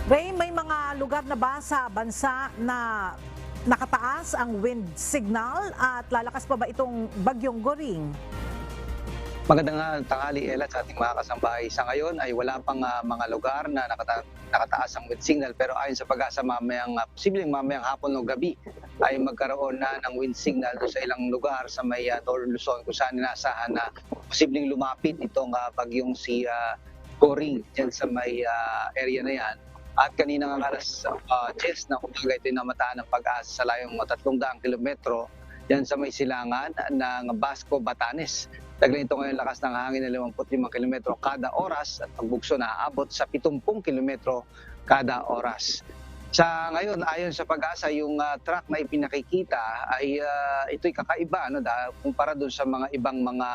Ray, may mga lugar na ba sa bansa na nakataas ang wind signal at lalakas pa ba itong bagyong Goring? Magandang tanghali, Ella, sa ating mga kasambahay. Sa ngayon ay wala pang mga lugar na nakataas ang wind signal, pero ayon sa pag-asa posibleng mamayang hapon o gabi ay magkaroon na ng wind signal doon sa ilang lugar sa may Northern Luzon kung saan inaasahan na posibleng lumapit itong bagyong si Goring dyan sa may area na yan. At kanina nga alas 10 na umaga ito namataan ng pag-asa sa layong 300 kilometro dyan sa may silangan ng Basco, Batanes. Taglay ito ngayon lakas ng hangin na 55 km kada oras at pagbugso na aabot sa 70 km kada oras. Sa ngayon, ayon sa pag-asa, yung truck na ipinakikita ay ito'y kakaiba kumpara doon sa mga ibang mga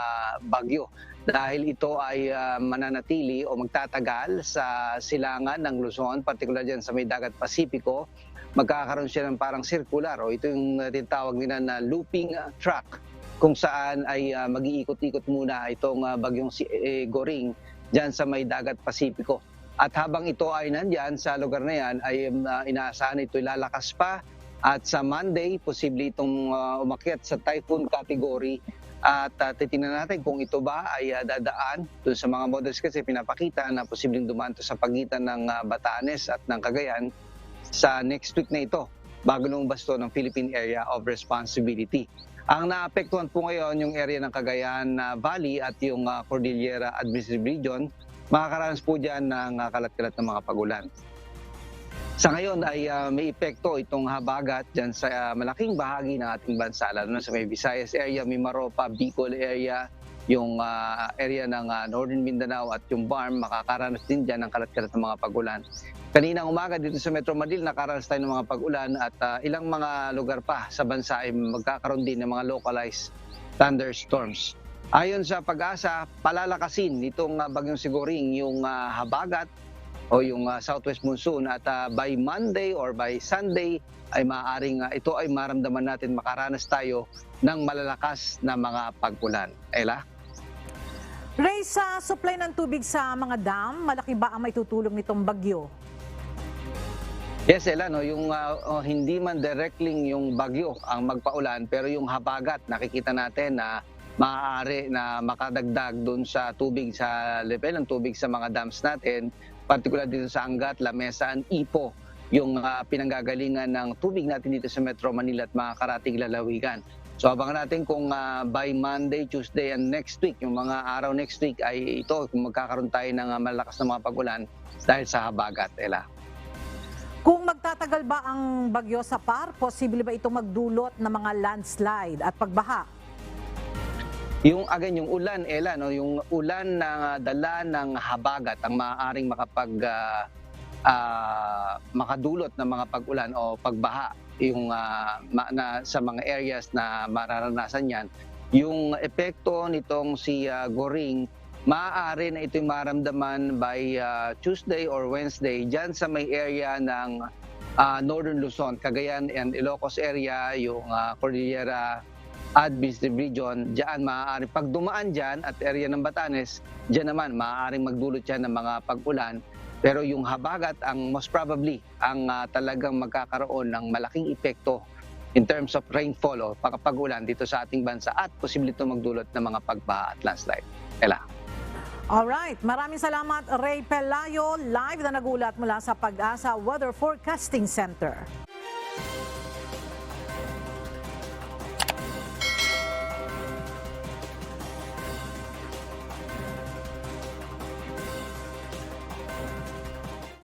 bagyo. Dahil ito ay mananatili o magtatagal sa silangan ng Luzon, partikular dyan sa may dagat Pasipiko. Magkakaroon siya ng parang circular o ito yung tinatawag nila na looping track, kung saan ay mag-iikot-ikot muna itong bagyong si Goring dyan sa may dagat Pasipiko. At habang ito ay nandyan sa lugar na yan, ay inaasahan ito lalakas pa. At sa Monday, posible itong umakyat sa typhoon category. At titingnan natin kung ito ba ay dadaan. Doon sa mga models kasi pinapakita na posibleng dumaan to sa pagitan ng Batanes at ng Cagayan sa next week na ito, bago lumabas to ng Philippine Area of Responsibility. Ang naapektuhan po ngayon yung area ng Cagayan Valley at yung Cordillera Administrative Region. Makakaranas po dyan ng kalat-kalat ng mga pagulan. Sa ngayon ay may epekto itong habagat dyan sa malaking bahagi ng ating bansa, lalo na sa may Visayas area, Mimaropa, Bicol area, yung area ng Northern Mindanao at yung BARM, makakaranas din dyan ng kalat-kalat ng mga pagulan. Kaninang umaga dito sa Metro Manila, nakaranas tayo ng mga pagulan at ilang mga lugar pa sa bansa ay magkakaroon din ng mga localized thunderstorms. Ayon sa pag-asa, palalakasin nitong bagyong si Goring yung habagat o yung southwest monsoon at by Monday or by Sunday ay maaaring ito ay maramdaman natin, makaranas tayo ng malalakas na mga pag-ulan. Ella? Ray, sa supply ng tubig sa mga dam, malaki ba ang maitutulong nitong bagyo? Yes, Ella, yung hindi man directly yung bagyo ang magpaulan, pero yung habagat, nakikita natin na maaari na makadagdag doon sa tubig, sa level ng tubig sa mga dams natin, partikular dito sa Angat, Lamesa, Ipo, yung pinanggagalingan ng tubig natin dito sa Metro Manila at mga karatig lalawigan. So abangan natin kung by Monday, Tuesday and next week, yung mga araw next week ay ito, kung magkakaroon tayo ng malakas na mga pagulan dahil sa habagat, Ella. Kung magtatagal ba ang bagyo sa PAR, posible ba itong magdulot ng mga landslide at pagbaha? Yung ulan, Ella, yung ulan na dala ng habagat ang maaaring makadulot ng mga pag-ulan o pagbaha yung sa mga areas na mararanasan yan. Yung epekto nitong si Goring, maaari na ito'y maramdaman by Tuesday or Wednesday dyan sa may area ng Northern Luzon, Cagayan and Ilocos area, yung Cordillera Administrative Region. Diyan maaari, pag dumaan dyan at area ng Batanes, dyan naman maaaring magdulot yan ng mga pag-ulan. Pero yung habagat ang most probably ang talagang magkakaroon ng malaking epekto in terms of rainfall o pag-ulan dito sa ating bansa at posible ito magdulot ng mga pagbaha at landslide. Ella. Alright, maraming salamat Ray Pelayo, live na nagulat mula sa Pag-asa Weather Forecasting Center.